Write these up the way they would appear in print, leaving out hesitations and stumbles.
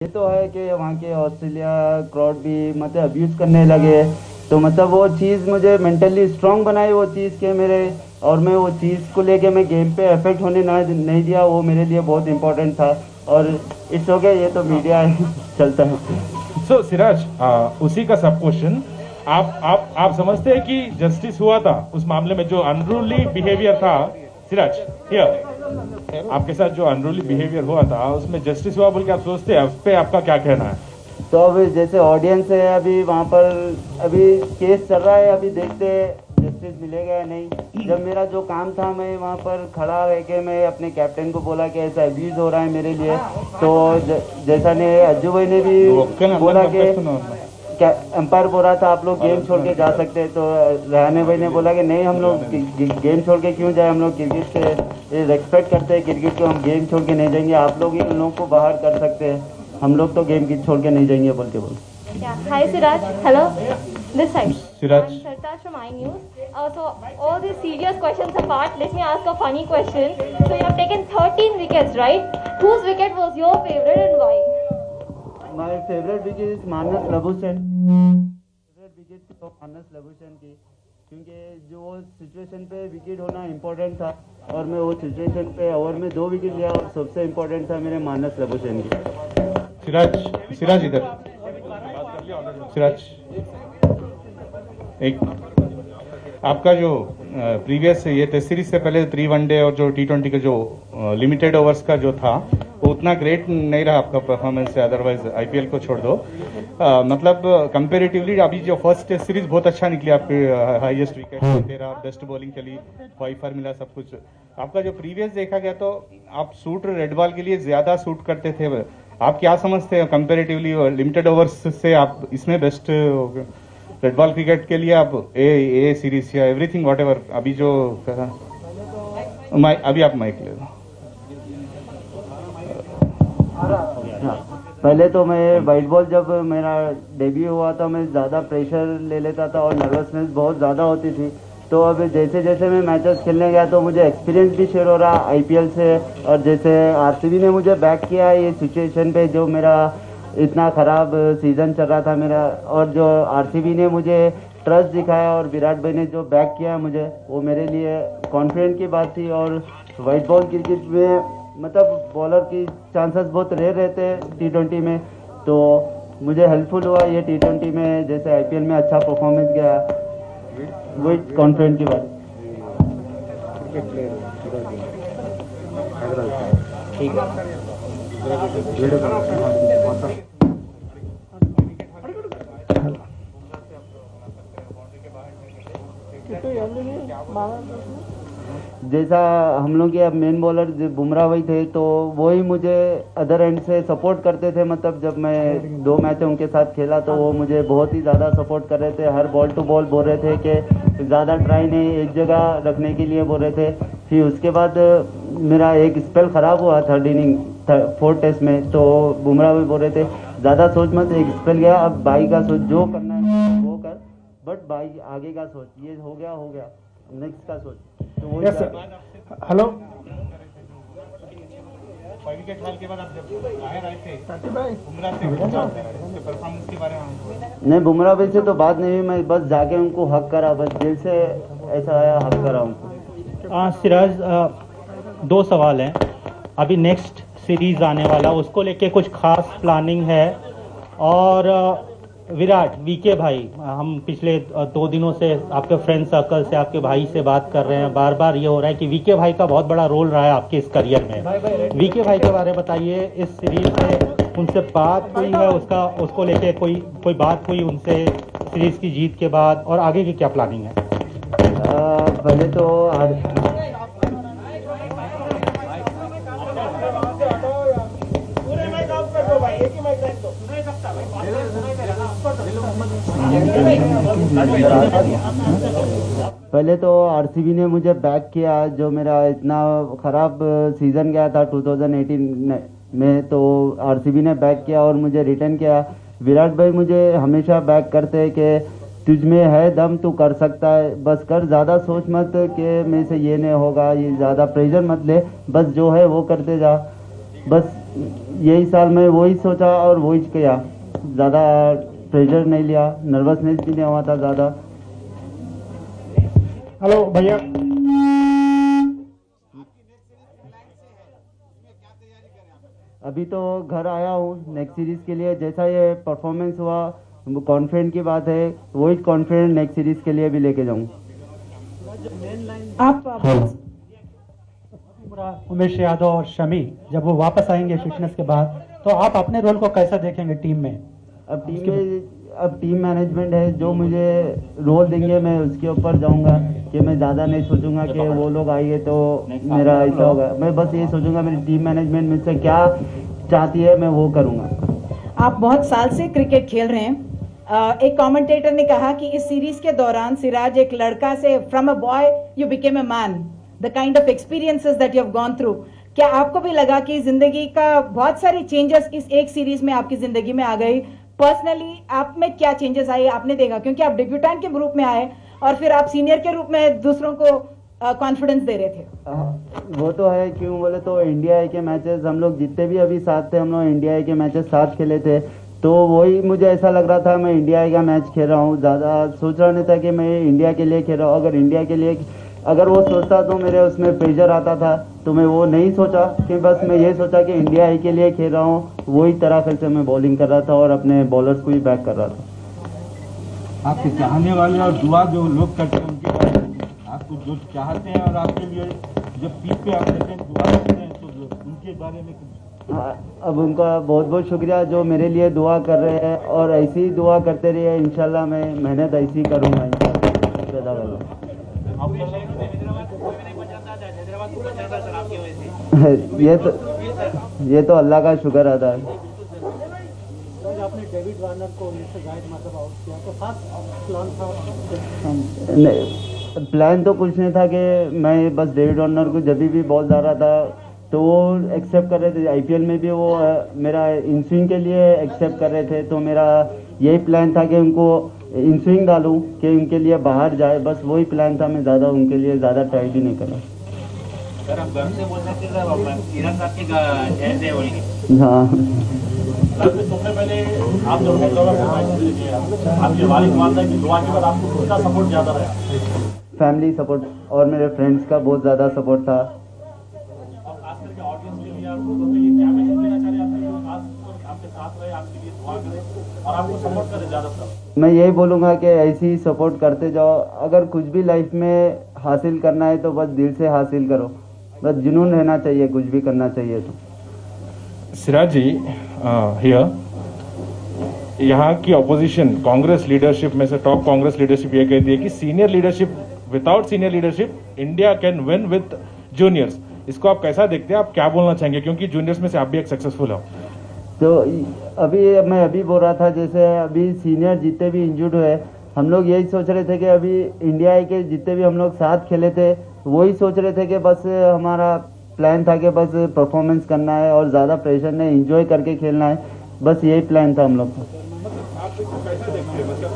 ये तो है कि वहाँ के ऑस्ट्रेलिया क्राउड भी मतलब अब्यूज़ करने लगे। तो मतलब वो चीज़ मुझे मेंटली स्ट्रांग बनाई वो चीज़ के मेरे। और मैं वो चीज़ को लेके मैं गेम पे अफेक्ट होने ना नहीं दिया, वो मेरे लिए बहुत इंपॉर्टेंट था। और इट्स ओके, ये तो मीडिया है चलता है। सो सिराज, उसी का सब क्वेश्चन। आप समझते हैं कि जस्टिस हुआ था उस मामले में जो अनरूली बिहेवियर था? सिराज, हियर, आपके साथ जो अनरूली बिहेवियर हुआ था उसमें जस्टिस हुआ बोल के आप सोचते हैं? उस पर आपका क्या कहना है? तो अब जैसे ऑडियंस है अभी वहाँ पर, अभी केस चल रहा है, अभी देखते हैं जस्टिस मिलेगा या नहीं। जब मेरा जो काम था मैं वहाँ पर खड़ा रह के मैं अपने कैप्टन को बोला कि ऐसा अब्यूज़ हो रहा है मेरे लिए। तो जैसा ने अज्जू भाई ने भी बोला कि क्या एम्पायर बोल रहा था आप लोग गेम छोड़ के जा सकते हैं, तो रहाने भाई ने बोला कि नहीं हम लोग गेम छोड़ के क्यों जाए, हम लोग क्रिकेट से रिस्पेक्ट करते हैं क्रिकेट को, हम गेम छोड़ के नहीं जाएंगे, आप लोग ही उन लोगों को बाहर कर सकते हैं, हम लोग तो गेम की छोड़ के नहीं जाएंगे बोल के बोल। Yeah. Hi Siraj. Hello. This side. Siraj. I'm Sartaj from iNews. So all these serious questions apart, let me ask a funny question. So you have taken 13 wickets, right? Whose wicket was your favorite and why? My favorite wicket is Marnus Labuschagne. Favourite wicket थी तो Marnus Labuschagne की, क्योंकि जो situation पे wicket होना important था और मैं वो सिचुएशन पे ओवर में 2 विकेट लिया और सबसे इम्पोर्टेंट था मेरे मानस लबुशेन की। सिराज, सिराज इधर, सिराज, एक आपका जो प्रीवियस ये टेस्ट सीरीज से पहले 3 वनडे और जो T20 का जो लिमिटेड ओवर्स का जो था वो उतना ग्रेट नहीं रहा आपका परफॉर्मेंस से, अदरवाइज आईपीएल को छोड़ दो। मतलब कंपेरेटिवली अभी जो फर्स्ट टेस्ट सीरीज बहुत अच्छा निकली आपके, हाईएस्ट विकेट तेरा, बेस्ट बॉलिंग चली, 5 मिला, सब कुछ। आपका जो प्रीवियस देखा गया तो आप सूट रेड बॉल के लिए ज्यादा सूट करते थे। आप क्या समझते हैं कंपेरेटिवली लिमिटेड ओवर्स से आप इसमें बेस्ट रेड बॉल क्रिकेट के लिए आप ए सीरीज या एवरीथिंग वॉट एवर अभी जो अभी आप माइक ले लो। पहले तो मैं वाइट बॉल जब मेरा डेब्यू हुआ था मैं ज़्यादा प्रेशर ले लेता था और नर्वसनेस बहुत ज़्यादा होती थी। तो अब जैसे जैसे मैं मैचेस खेलने गया तो मुझे एक्सपीरियंस भी शेयर हो रहा आईपीएल से। और जैसे आरसीबी ने मुझे बैक किया ये सिचुएशन पे जो मेरा इतना ख़राब सीज़न चल रहा था मेरा, और जो आरसीबी ने मुझे ट्रस्ट दिखाया और विराट भाई ने जो बैक किया मुझे, वो मेरे लिए कॉन्फिडेंट की बात थी। और वाइट बॉल क्रिकेट में मतलब बॉलर की चांसेस बहुत रेयर रहते हैं T20 में, तो मुझे हेल्पफुल हुआ ये T20 में, जैसे आईपीएल में अच्छा परफॉर्मेंस गया, वही कॉन्फिडेंट की बात। ठीक जैसा हम लोग के अब मेन बॉलर बुमराह भाई थे, तो वो ही मुझे अदर एंड से सपोर्ट करते थे। मतलब जब मैं 2 मैच उनके साथ खेला तो वो मुझे बहुत ही ज़्यादा सपोर्ट कर रहे थे, हर बॉल टू बॉल बोल रहे थे कि ज़्यादा ट्राई नहीं, एक जगह रखने के लिए बोल रहे थे। फिर उसके बाद मेरा एक स्पेल ख़राब हुआ 3rd इनिंग 4th टेस्ट में, तो बुमराह भी बोल रहे थे ज़्यादा सोच मत, एक स्पेल गया, अब बाई का सोच, जो करना है वो कर, बट बाई आगे का सोच, ये हो गया नेक्स्ट का सोच। तो वो हेलो, नहीं बुमराह भाई से तो बात नहीं हुई, मैं बस जाके उनको हक करा, बस दिल से ऐसा आया, हक करा उनको। सिराज, 2 सवाल हैं। अभी नेक्स्ट सीरीज आने वाला उसको लेके कुछ खास प्लानिंग है? और विराट, वीके भाई, हम पिछले 2 दिनों से आपके फ्रेंड सर्कल से आपके भाई से बात कर रहे हैं, बार बार ये हो रहा है कि वीके भाई का बहुत बड़ा रोल रहा है आपके इस करियर में। वीके भाई के बारे में बताइए, इस सीरीज में उनसे बात हुई है, उसको लेके कोई बात हुई उनसे सीरीज की जीत के बाद, और आगे की क्या प्लानिंग है? पहले तो आरसीबी ने मुझे बैक किया, जो मेरा इतना ख़राब सीज़न गया था 2018 में, तो आरसीबी ने बैक किया और मुझे रिटर्न किया। विराट भाई मुझे हमेशा बैक करते हैं कि तुझ में है दम, तू कर सकता है, बस कर, ज़्यादा सोच मत कि मेरे से ये नहीं होगा, ये ज़्यादा प्रेशर मत ले, बस जो है वो करते जा। बस यही साल मैं वही सोचा और वही किया, ज़्यादा प्रेशर नहीं लिया, नर्वसनेस भी नहीं हुआ था ज़्यादा। हेलो भैया, अभी तो घर आया हूँ नेक्स्ट सीरीज़ के लिए। जैसा ये परफॉर्मेंस हुआ कॉन्फिडेंट की बात है, वही कॉन्फिडेंट नेक्स्ट सीरीज़ के लिए भी लेके जाऊँ। आप उमेश यादव और शमी जब वो वापस आएंगे फिटनेस के बाद, तो आप अपने रोल को कैसा देखेंगे टीम में? अब टीम मैनेजमेंट है, जो मुझे रोल देंगे मैं उसके ऊपर जाऊंगा। कि मैं ज़्यादा नहीं सोचूंगा कि वो लोग आएंगे तो मेरा ऐसा होगा। मैं बस ये सोचूंगा मेरी टीम मैनेजमेंट मुझसे क्या चाहती है मैं वो करूंगा। आप बहुत साल से क्रिकेट खेल रहे हैं। एक कमेंटेटर ने कहा कि इस सीरीज के दौरान सिराज एक लड़का से from a boy you became a man, the kind of experiences that you have gone through. क्या आपको भी लगा कि जिंदगी का बहुत सारी चेंजेस इस एक सीरीज में आपकी जिंदगी में आ गई? पर्सनली आप में क्या चेंजेस आए आपने देखा, क्योंकि आप डेब्यूटेंट के रूप में आए और फिर आप सीनियर के रूप में दूसरों को कॉन्फिडेंस दे रहे थे। वो तो है, क्यों बोले तो इंडिया ए के मैचेस हम लोग जितने भी अभी साथ थे, हम लोग इंडिया ए के मैचेस साथ खेले थे, तो वही मुझे ऐसा लग रहा था मैं इंडिया ए का मैच खेल रहा हूँ। ज़्यादा सोच रहा नहीं था कि मैं इंडिया के लिए खेल रहा हूँ। अगर इंडिया के लिए अगर वो सोचता तो मेरे उसमें प्रेशर आता था, तो मैं वो नहीं सोचा कि बस मैं ये सोचा कि इंडिया ए के लिए खेल रहा हूँ। वही तरह से मैं बॉलिंग कर रहा था और अपने बॉलर्स को भी बैक कर रहा था। आपके चाहने वाले और दुआ जो लोग करते हैं उनके बारे में, आपको जो चाहते हैं और आपके लिए जब पीठ पे आप रहते हैं दुआ करते हैं, तो उनके बारे में अब उनका बहुत बहुत शुक्रिया जो मेरे लिए दुआ कर रहे हैं, और ऐसी ही दुआ करते रहिए। इंशाल्लाह मैं मेहनत ऐसी करूँगा इंशाल्लाह। ये तो अल्लाह का शुक्र अदा है। आपने डेविड वार्नर को 19 से ज्यादा मतलब आउट किया, तो खास प्लान था? नहीं, प्लान तो कुछ नहीं था कि मैं बस डेविड वार्नर को जब भी बॉल डाल रहा था तो वो एक्सेप्ट कर रहे थे। आईपीएल में भी वो मेरा इन स्विंग के लिए एक्सेप्ट कर रहे थे, तो मेरा यही प्लान था कि उनको इन स्विंग डालूं कि उनके लिए बाहर जाए, बस वही प्लान था। मैं ज़्यादा उनके लिए ज़्यादा ट्राई भी नहीं करा। सर आप घर से बोल सकते थे इराक साहब के शहर से बोल के? हाँ, सबसे पहले आप जब आपके वालिद वालिदा की दुआ के बाद आपको किसका सपोर्ट ज़्यादा रहा? फैमिली सपोर्ट और मेरे फ्रेंड्स का बहुत ज़्यादा सपोर्ट था। खास करके ऑडियंस के लिए आप लोगों के लिए क्या मैसेज देना चाह रहे हैं? आप खास आपके साथ रहे, आपके लिए दुआ करें और आपको सपोर्ट करें ज़्यादातर। मैं यही बोलूँगा कि ऐसे ही सपोर्ट करते जाओ। अगर कुछ भी लाइफ में हासिल करना है तो बस दिल से हासिल करो, बस जुनून रहना चाहिए, कुछ भी करना चाहिए तो। सिराज जी, हियर यहाँ की ऑपोजिशन कांग्रेस लीडरशिप में से टॉप कांग्रेस लीडरशिप ये कहती है कि senior leadership, without senior leadership India can win with juniors. इसको आप कैसा देखते हैं? आप क्या बोलना चाहेंगे, क्योंकि जूनियर्स में से आप भी एक सक्सेसफुल हो? तो मैं अभी बोल रहा था, जैसे अभी सीनियर जितने भी इंजर्ड हुए, हम लोग यही सोच रहे थे कि अभी इंडिया के जितने भी हम लोग साथ खेले थे वही सोच रहे थे कि बस हमारा प्लान था कि बस परफॉर्मेंस करना है और ज़्यादा प्रेशर नहीं, एंजॉय करके खेलना है, बस यही प्लान था हम लोग का। आप इसको कैसा देखते हैं? मतलब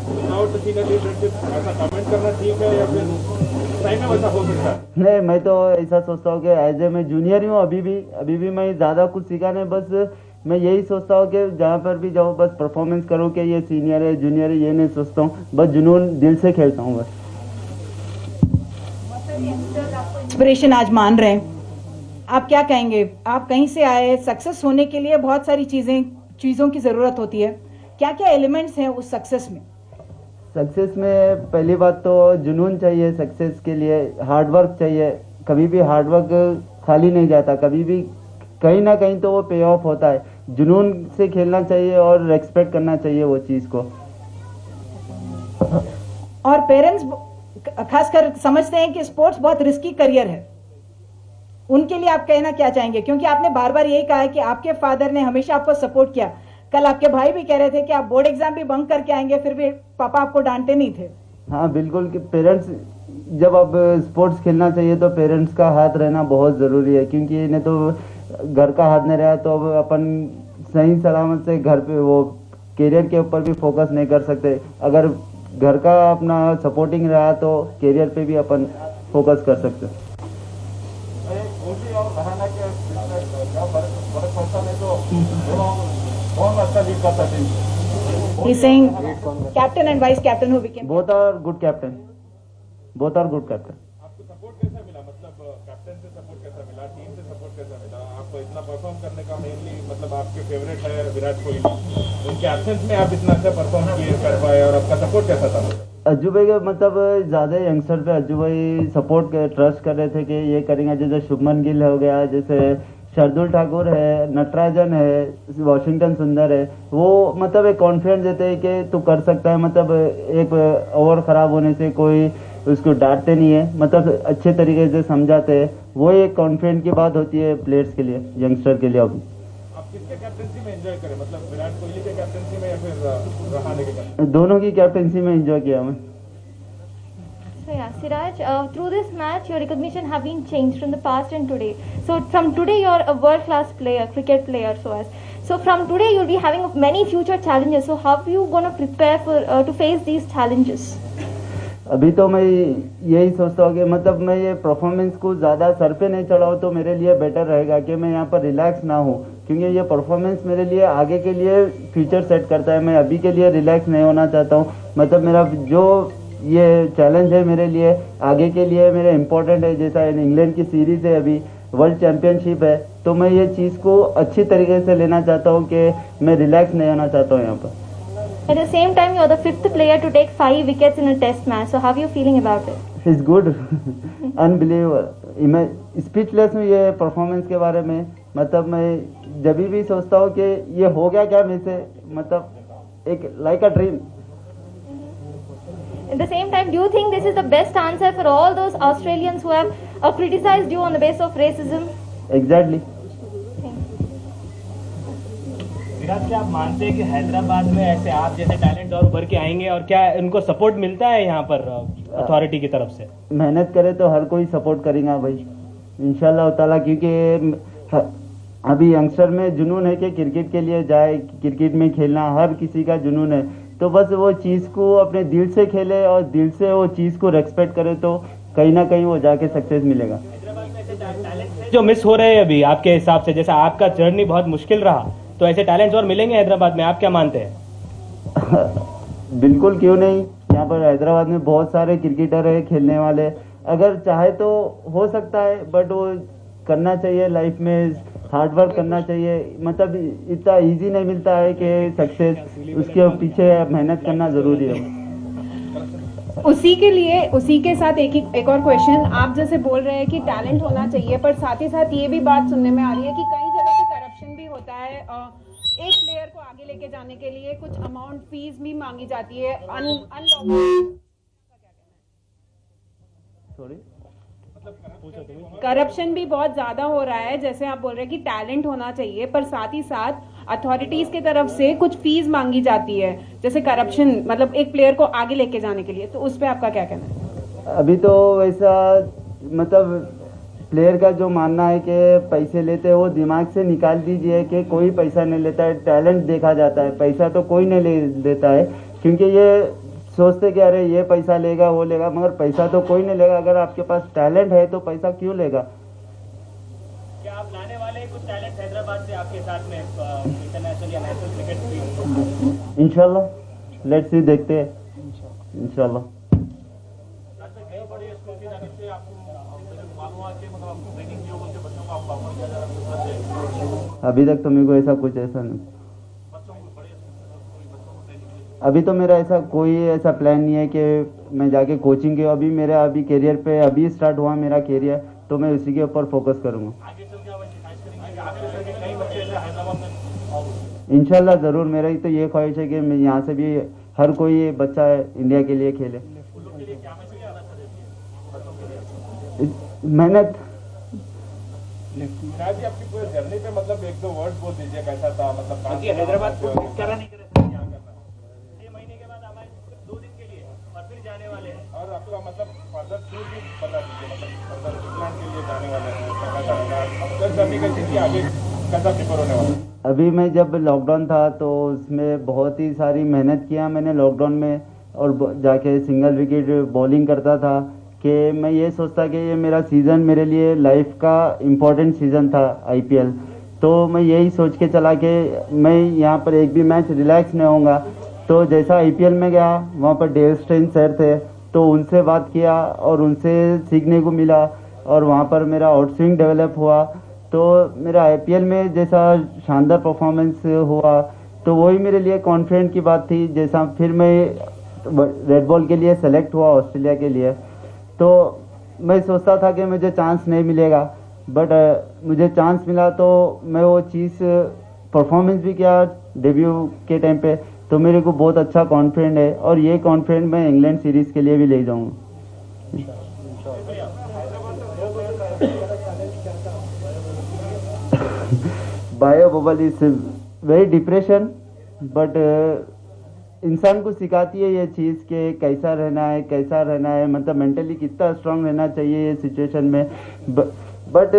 विदाउट सीनियर लीडरशिप ऐसा कमेंट करना ठीक है या फिर सही में वैसा हो सकता है? नहीं, मैं तो ऐसा सोचता हूँ कि एज ए मैं जूनियर ही हूँ, अभी भी मैं ज़्यादा कुछ सीखा नहीं। बस मैं यही सोचता हूँ कि जहाँ पर भी जाऊँ बस परफॉर्मेंस करूँ कि ये सीनियर है जूनियर है ये नहीं सोचता हूँ, बस जुनून दिल से खेलता हूँ बस। इंस्पिरेशन आज मान रहे हैं, आप क्या कहेंगे? आप कहीं से आए, सक्सेस होने के लिए बहुत सारी चीज़ों की ज़रूरत होती है, क्या क्या एलिमेंट्स हैं उस सक्सेस में? सक्सेस में पहली बात तो जुनून चाहिए, सक्सेस के लिए हार्ड वर्क चाहिए। कभी भी हार्ड वर्क खाली नहीं जाता, कभी भी कहीं ना कहीं तो वो पे ऑफ होता है। जुनून से खेलना चाहिए और रेस्पेक्ट करना चाहिए वो चीज़ को। और पेरेंट्स खासकर समझते हैं कि स्पोर्ट्स बहुत रिस्की करियर है, उनके लिए आप कहना क्या चाहेंगे? क्योंकि आपने बार बार यही कहा है कि आपके फादर ने हमेशा आपको सपोर्ट किया। कल आपके भाई भी कह रहे थे कि आप बोर्ड एग्जाम भी बंक करके आएंगे, फिर भी पापा आपको डांटते नहीं थे। हाँ बिल्कुल, कि पेरेंट्स जब अब स्पोर्ट्स खेलना चाहिए तो पेरेंट्स का हाथ रहना बहुत ज़रूरी है, क्योंकि इन्हें तो घर का हाथ नहीं रहा तो अब अपन सही सलामत से घर पे वो करियर के ऊपर भी फोकस नहीं कर सकते। अगर घर का अपना सपोर्टिंग रहा तो करियर पे भी अपन फोकस कर सकते। कौन अच्छा लीड कर सकते हैं? He's saying captain and vice captain who became. both are good captain. Both are good captain. आपको सपोर्ट कैसा मिला, मतलब कैप्टन से सपोर्ट कैसा मिला, टीम से सपोर्ट कैसा मिला? आपको इतना परफॉर्म करने का मेनली मतलब आपके फेवरेट है विराट कोहली, उनके एब्सेंस में आप इतना अच्छा परफॉर्म किए कर पाए और आपका सपोर्ट कैसा था? अज्जू भाई का मतलब ज़्यादा यंगस्टर पे अज्जू भाई सपोर्ट ट्रस्ट कर रहे थे कि ये करेंगे, जैसे शुभमन गिल हो गया, जैसे शार्दुल ठाकुर है, नटराजन है, वॉशिंगटन सुंदर है, वो मतलब एक कॉन्फिडेंस देते हैं कि तू कर सकता है, मतलब एक ओवर खराब होने से कोई उसको डांटते नहीं है, मतलब अच्छे तरीके से समझाते हैं, वो एक कॉन्फिडेंस की बात होती है प्लेयर्स के लिए, यंगस्टर के लिए। अभी आप किसके कैप्टनसी में एंजॉय करें, मतलब विराट कोहली के कैप्टनसी में या फिर रहाणे के कैप्टनसी? दोनों की कैप्टनसी में एंजॉय किया मैं। So yeah, Siraj, through this match, your recognition have been changed from the past and today. So from today, you're a world-class player, cricket player. So from today, you'll be having many future challenges. So how are you gonna prepare for to face these challenges? अभी तो मैं यही सोचता हूँ कि मतलब मैं ये परफॉर्मेंस को ज़्यादा सर पे नहीं चढ़ाऊँ तो मेरे लिए बेटर रहेगा कि मैं यहाँ पर रिलैक्स ना हूँ, क्योंकि ये परफॉर्मेंस मेरे लिए आगे के लिए फ्यूचर सेट करता है। मैं अभी के लिए रिलैक्स नहीं होना चाहता हूँ, मतलब मेरा जो ये चैलेंज है मेरे लिए आगे के लिए मेरे इम्पोर्टेंट है। जैसा इंग्लैंड की सीरीज़ है, अभी वर्ल्ड चैम्पियनशिप है, तो मैं ये चीज़ को अच्छी तरीके से लेना चाहता हूँ कि मैं रिलैक्स नहीं होना चाहता हूँ यहाँ पर। At the same time, you're the 5th player to take 5 wickets in a test match. So how are you feeling about it? It's good, unbelievable. मैं स्पीचलेस हूँ ये परफॉर्मेंस के बारे में। मतलब मैं जब भी सोचता हूँ कि ये हो गया क्या मेरे से, मतलब एक like a dream. At the same time, do you think this is the best answer for all those Australians who have criticized you on the basis of racism? Exactly. Virat, क्या आप मानते हैं कि हैदराबाद में ऐसे आप जैसे टैलेंट और उभर के आएंगे, और क्या उनको सपोर्ट मिलता है यहाँ पर अथॉरिटी की तरफ से? मेहनत करे तो हर कोई सपोर्ट करेगा भाई, इंशाल्लाह ताला, क्योंकि अभी यंगस्टर में जुनून है कि क्रिकेट के लिए जाए, क्रिकेट में खेलना हर किसी का जुनून है। तो बस वो चीज़ को अपने दिल से खेले और दिल से वो चीज़ को रेस्पेक्ट करे तो कहीं ना कहीं वो जाके सक्सेस मिलेगा। जो मिस हो रहे हैं अभी आपके हिसाब से, जैसा आपका जर्नी बहुत मुश्किल रहा, तो ऐसे टैलेंट्स और मिलेंगे हैदराबाद में, आप क्या मानते हैं? बिल्कुल, क्यों नहीं। यहाँ पर हैदराबाद में बहुत सारे क्रिकेटर है खेलने वाले, अगर चाहे तो हो सकता है, बट वो करना चाहिए, लाइफ में हार्ड वर्क करना चाहिए। मतलब इतना इजी नहीं मिलता है कि सक्सेस, उसके पीछे मेहनत करना ज़रूरी है। उसी के साथ एक और क्वेश्चन, आप जैसे बोल रहे हैं कि टैलेंट होना चाहिए, पर साथ ही साथ ये भी बात सुनने में आ रही है कि कई जगह पे करप्शन भी होता है। एक प्लेयर को आगे लेके जाने के लिए कुछ अमाउंट फीस भी मांगी जाती है, करप्शन भी बहुत ज्यादा हो रहा है। जैसे आप बोल रहे हैं कि टैलेंट होना चाहिए, पर साथ ही साथ अथॉरिटीज की तरफ से कुछ फीस मांगी जाती है, जैसे करप्शन, मतलब एक प्लेयर को आगे लेके जाने के लिए, तो उस पर आपका क्या कहना है? अभी तो वैसा मतलब प्लेयर का जो मानना है कि पैसे लेते हैं, वो दिमाग से निकाल दीजिए कि कोई पैसा नहीं लेता है, टैलेंट देखा जाता है। पैसा तो कोई नहीं ले देता है, क्योंकि ये सोचते कि अरे ये पैसा लेगा वो लेगा, मगर पैसा तो कोई नहीं लेगा। अगर आपके पास टैलेंट है तो पैसा क्यों लेगा। क्या आप लाने वाले कुछ टैलेंट हैदराबाद से आपके साथ में इंटरनेशनल या नेशनल क्रिकेट टीम? इंशाल्लाह, लेट्स सी, देखते हैं इंशाल्लाह। अभी तक तो मेरे को ऐसा कुछ ऐसा नहीं, अभी तो मेरा ऐसा कोई ऐसा प्लान नहीं है कि मैं जाके कोचिंग के, अभी मेरा अभी करियर पे अभी स्टार्ट हुआ मेरा करियर, तो मैं उसी के ऊपर फोकस करूँगा। इंशाल्लाह ज़रूर, मेरा ही तो ये ख्वाहिश है कि मैं यहाँ से भी हर कोई बच्चा इंडिया के लिए खेले। मेहनत। आपकी पूरी जर्नी पे मतलब एक दो वर्ड बोल दीजिए, कैसा था, मतलब हैदराबाद को करा नहीं कर रहे, छह महीने के बाद हमारे 2 दिन के लिए और फिर जाने वाले हैं, और आपका मतलब फर्दर टूर भी बता दीजिए, मतलब फर्दर इंग्लैंड के लिए जाने वाले हैं, कैसा लगा अब जर्नी कैसी थी, आगे कैसा प्रिपेयर होने वाला? अभी मैं जब लॉकडाउन था तो उसमें बहुत ही सारी मेहनत किया मैंने लॉकडाउन में, और जाके सिंगल विकेट बॉलिंग करता था कि मैं ये सोचता कि ये मेरा सीज़न मेरे लिए लाइफ का इम्पोर्टेंट सीज़न था IPL। तो मैं यही सोच के चला कि मैं यहाँ पर एक भी मैच रिलैक्स नहीं होऊंगा। तो जैसा आईपीएल में गया वहाँ पर डेल स्टेन सर थे, तो उनसे बात किया और उनसे सीखने को मिला और वहाँ पर मेरा आउट स्विंग डेवलप हुआ। तो मेरा आईपीएल में जैसा शानदार परफॉर्मेंस हुआ तो वही मेरे लिए कॉन्फिडेंट की बात थी। जैसा फिर मैं रेड बॉल के लिए सेलेक्ट हुआ ऑस्ट्रेलिया के लिए, तो मैं सोचता था कि मुझे चांस नहीं मिलेगा, बट मुझे चांस मिला तो मैं वो चीज़ परफॉर्मेंस भी किया डेब्यू के टाइम पे। तो मेरे को बहुत अच्छा कॉन्फिडेंट है और ये कॉन्फिडेंट मैं इंग्लैंड सीरीज़ के लिए भी ले जाऊँगा। Bio bubble is very depression, but इंसान को सिखाती है ये चीज़ कि कैसा रहना है, मतलब मेंटली कितना स्ट्रांग रहना चाहिए ये सिचुएशन में। बट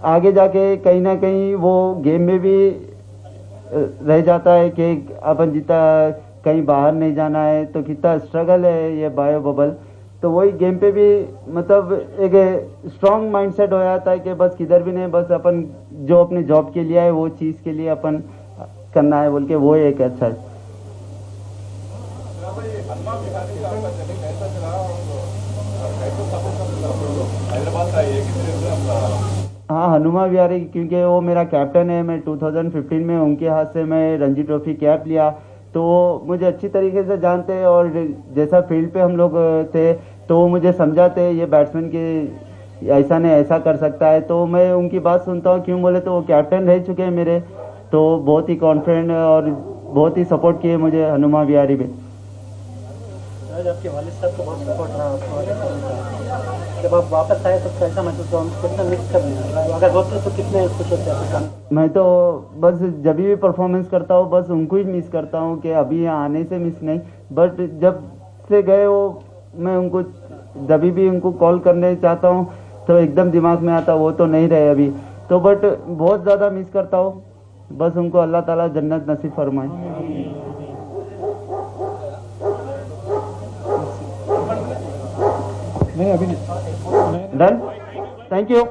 आगे जाके कहीं ना कहीं वो गेम में भी रह जाता है कि अपन जितना कहीं बाहर नहीं जाना है, तो कितना स्ट्रगल है ये बायो बबल। तो वही गेम पे भी मतलब एक स्ट्रांग माइंडसेट हो जाता है कि बस किधर भी नहीं, बस अपन जो अपने जॉब के लिए है वो चीज़ के लिए अपन करना है बोल के, वो एक अच्छा है। हाँ, हनुमा विहारी, क्योंकि वो मेरा कैप्टन है। मैं 2015 में उनके हाथ से मैं रणजी ट्रॉफी कैप लिया, तो वो मुझे अच्छी तरीके से जानते हैं और जैसा फील्ड पे हम लोग थे तो वो मुझे समझाते हैं ये बैट्समैन की ऐसा नहीं ऐसा कर सकता है। तो मैं उनकी बात सुनता हूँ, क्यों बोले तो वो कैप्टन रह चुके हैं मेरे, तो बहुत ही कॉन्फिडेंट और बहुत ही सपोर्ट किए मुझे हनुमा विहारी भी। आज आपके वालिद साहब को बहुत सपोर्ट रहा आपको, जब आप वापस आए तो कैसा महसूस हुआ, कितना मिस कर लिया, अगर होते तो कितने खुश होते हैं? मैं तो बस जब भी परफॉर्मेंस करता हूँ बस उनको ही मिस करता हूँ कि अभी यहाँ आने से मिस नहीं, बट जब से गए वो मैं उनको जब भी उनको कॉल करने चाहता हूँ तो एकदम दिमाग में आता वो तो नहीं रहे अभी, तो बट बहुत ज़्यादा मिस करता हूँ। बस उनको अल्लाह ताला जन्नत नसीब फरमाए। नहीं अभी नहीं। Done, thank you.